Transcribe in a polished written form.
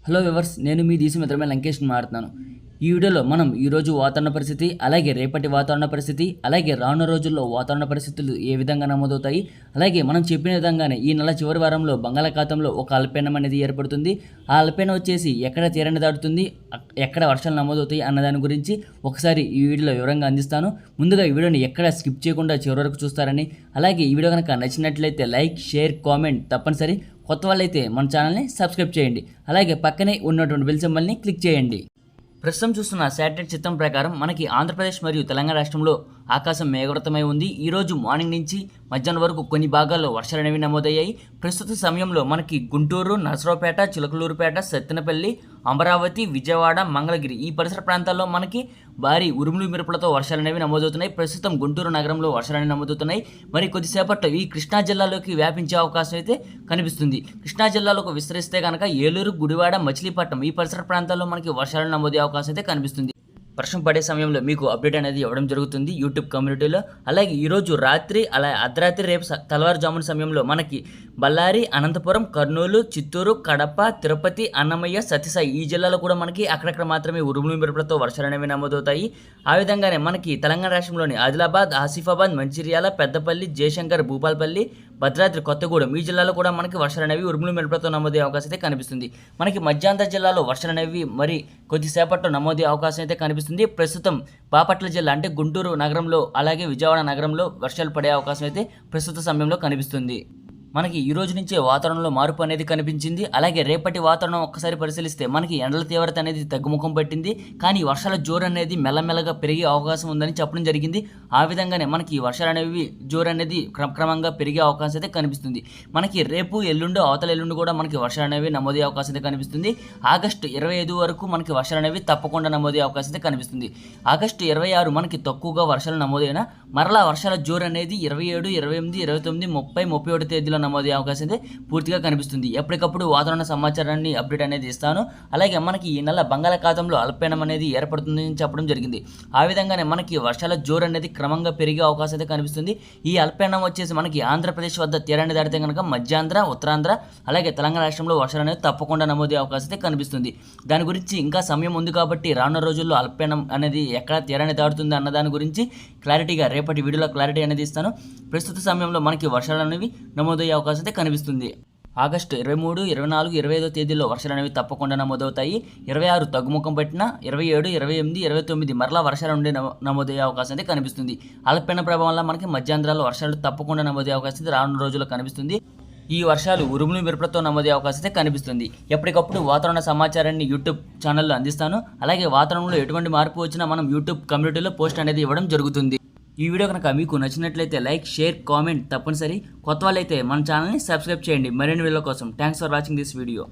Hello viewers, నేను మీ దేశ మిత్రమైన లంకేష్ని మాట్లాడుతున్నాను. ఈ వీడియోలో మనం ఈరోజు వాతావరణ పరిస్థితి, అలాగే రేపటి వాతావరణ పరిస్థితి, అలాగే రానున్న రోజుల్లో వాతావరణ పరిస్థితులు ఏ విధంగా నమోదవుతాయి, అలాగే మనం చెప్పిన విధంగానే ఈ నెల చివరి వారంలో బంగాళాఖాతంలో ఒక అల్పపీడనం అనేది ఏర్పడుతుంది. ఆ అల్పపీడనం వచ్చేసి ఎక్కడ తీరాన్ని దాటుతుంది, ఎక్కడ వర్షాలు నమోదవుతాయి అన్న దాని గురించి ఒకసారి ఈ వీడియోలో వివరంగా అందిస్తాను. ముందుగా ఈ వీడియోని ఎక్కడ స్కిప్ చేయకుండా చివరి వరకు చూస్తారని, అలాగే ఈ వీడియో కనుక నచ్చినట్లయితే లైక్, షేర్, కామెంట్ తప్పనిసరి. కొత్త వాళ్ళైతే మన ఛానల్ని సబ్స్క్రైబ్ చేయండి. అలాగే పక్కనే ఉన్నటువంటి బెల్ సింబల్ని క్లిక్ చేయండి. ప్రస్తుతం చూస్తున్న శాటిలైట్ చిత్రం ప్రకారం మనకి ఆంధ్రప్రదేశ్ మరియు తెలంగాణ రాష్ట్రంలో ఆకాశం మేఘవృతమై ఉంది. ఈరోజు మార్నింగ్ నుంచి మధ్యాహ్నం వరకు కొన్ని భాగాల్లో వర్షాలు అనేవి నమోదయ్యాయి. ప్రస్తుత సమయంలో మనకి గుంటూరు, నరసరావుపేట, చిలకలూరుపేట, సత్తెనపల్లి, అమరావతి, విజయవాడ, మంగళగిరి ఈ పరిసర ప్రాంతాల్లో మనకి భారీ ఉరుములు మెరుపులతో వర్షాలు అనేవి నమోదవుతున్నాయి. ప్రస్తుతం గుంటూరు నగరంలో వర్షాలు అనేవి నమోదవుతున్నాయి. మరి కొద్దిసేపట్లో ఈ కృష్ణా జిల్లాలోకి వ్యాపించే అవకాశం అయితే కనిపిస్తుంది. కృష్ణా జిల్లాలోకి విస్తరిస్తే కనుక ఏలూరు, గుడివాడ, మచిలీపట్నం ఈ పరిసర ప్రాంతాల్లో మనకి వర్షాలు నమోదే అవకాశం అయితే కనిపిస్తుంది. వర్షం పడే సమయంలో మీకు అప్డేట్ అనేది ఇవ్వడం జరుగుతుంది యూట్యూబ్ కమ్యూనిటీలో. అలాగే ఈరోజు రాత్రి, అర్ధరాత్రి, రేపు తెల్లవారుజామున సమయంలో మనకి బళ్ళారి, అనంతపురం, కర్నూలు, చిత్తూరు, కడప, తిరుపతి, అన్నమయ్య, సత్యసాయి ఈ జిల్లాలో కూడా మనకి అక్కడక్కడ మాత్రమే ఉరుములు మెరుపులతో వర్షాలు అనేవి నమోదవుతాయి. ఆ విధంగానే మనకి తెలంగాణ రాష్ట్రంలోని ఆదిలాబాద్, ఆసిఫాబాద్, మంచిర్యాల, పెద్దపల్లి, జయశంకర్, భూపాలపల్లి, భద్రాద్రి కొత్తగూడెం ఈ జిల్లాలో కూడా మనకి వర్షాలు అనేవి ఉరుములు మెరుపులతో నమోదయ్యే అవకాశం అయితే కనిపిస్తుంది. మనకి మధ్యాంధ్ర జిల్లాలో వర్షాలు అనేవి మరి కొద్దిసేపట్లో నమోదయ్యే అవకాశం అయితే కనిపిస్తుంది. ప్రస్తుతం బాపట్ల జిల్లా అంటే గుంటూరు నగరంలో, అలాగే విజయవాడ నగరంలో వర్షాలు పడే అవకాశం అయితే ప్రస్తుత సమయంలో కనిపిస్తుంది. మనకి ఈ రోజు నుంచే వాతావరణంలో మార్పు అనేది కనిపించింది. అలాగే రేపటి వాతావరణం ఒక్కసారి పరిశీలిస్తే మనకి ఎండల తీవ్రత అనేది తగ్గుముఖం పట్టింది. కానీ వర్షాల జోరు అనేది మెల్లమెల్లగా పెరిగే అవకాశం ఉందని చెప్పడం జరిగింది. ఆ విధంగానే మనకి వర్షాలు అనేవి జోరు అనేది క్రమక్రమంగా పెరిగే అవకాశం అయితే కనిపిస్తుంది. మనకి రేపు, ఎల్లుండి, అవతల ఎల్లుండి కూడా మనకి వర్షాలు అనేవి నమోదయ్యే అవకాశం అయితే కనిపిస్తుంది. ఆగస్టు 25 వరకు మనకి వర్షాలు అనేవి తప్పకుండా నమోదయ్యే అవకాశం అయితే కనిపిస్తుంది. ఆగస్టు 26 మనకి తక్కువగా వర్షాలు నమోదైనా మరలా వర్షాల జోరు అనేది 27, 28, 29, 30, 31 తేదీలో నమోదయ్యే అవకాశం అయితే పూర్తిగా కనిపిస్తుంది. ఎప్పటికప్పుడు వాతావరణ సమాచారాన్ని అప్డేట్ అనేది ఇస్తాను. అలాగే మనకి ఈ నెల బంగాళాఖాతంలో అల్పపీడనం అనేది ఏర్పడుతుందని చెప్పడం జరిగింది. ఆ విధంగానే మనకి వర్షాల జోరు అనేది క్రమంగా పెరిగే అవకాశం అయితే కనిపిస్తుంది. ఈ అల్పపీడనం వచ్చేసి మనకి ఆంధ్రప్రదేశ్ వద్ద తీరాన్ని దాటితే కనుక మధ్యాంధ్ర, ఉత్తరాంధ్ర, అలాగే తెలంగాణ రాష్ట్రంలో వర్షాలు అనేది తప్పకుండా నమోదయ్యే అవకాశం అయితే కనిపిస్తుంది. దాని గురించి ఇంకా సమయం ఉంది కాబట్టి రానున్న రోజుల్లో అల్పపీడనం అనేది ఎక్కడ తీరాన్ని దాటుతుంది అన్న దాని గురించి క్లారిటీగా రేపటి వీడియోలో క్లారిటీ అనేది ఇస్తాను. ప్రస్తుత సమయంలో మనకి వర్షాలు అనేవి నమోదయ్యే అవకాశం అయితే కనిపిస్తుంది. ఆగస్టు 23, 24, 25 తేదీల్లో వర్షాలు అనేవి తప్పకుండా నమోదవుతాయి. 26 తగ్గుముఖం పట్టిన 27, 28, 29 మరలా వర్షాలు ఉండే నమోదయ్యే అవకాశం అయితే కనిపిస్తుంది. అల్పపీడన ప్రభావం వల్ల మనకి మధ్యాంధ్రాల్లో వర్షాలు తప్పకుండా నమోదయ్యే అవకాశం అయితే రానున్న రోజుల్లో కనిపిస్తుంది. ఈ వర్షాలు ఉరుములు మెరుపులతో నమోదయ్యే అవకాశం అయితే కనిపిస్తుంది. ఎప్పటికప్పుడు వాతావరణ సమాచారాన్ని యూట్యూబ్ ఛానల్లో అందిస్తాను. అలాగే వాతావరణంలో ఎటువంటి మార్పు వచ్చినా మనం యూట్యూబ్ కమ్యూనిటీలో పోస్ట్ అనేది ఇవ్వడం జరుగుతుంది. ఈ వీడియో కనుక మీకు నచ్చినట్లయితే లైక్, షేర్, కామెంట్ తప్పనిసరి. కొత్త వాళ్ళైతే మన ఛానల్ని సబ్స్క్రైబ్ చేయండి మరిన్ని వీడియోల కోసం. Thanks for watching this video.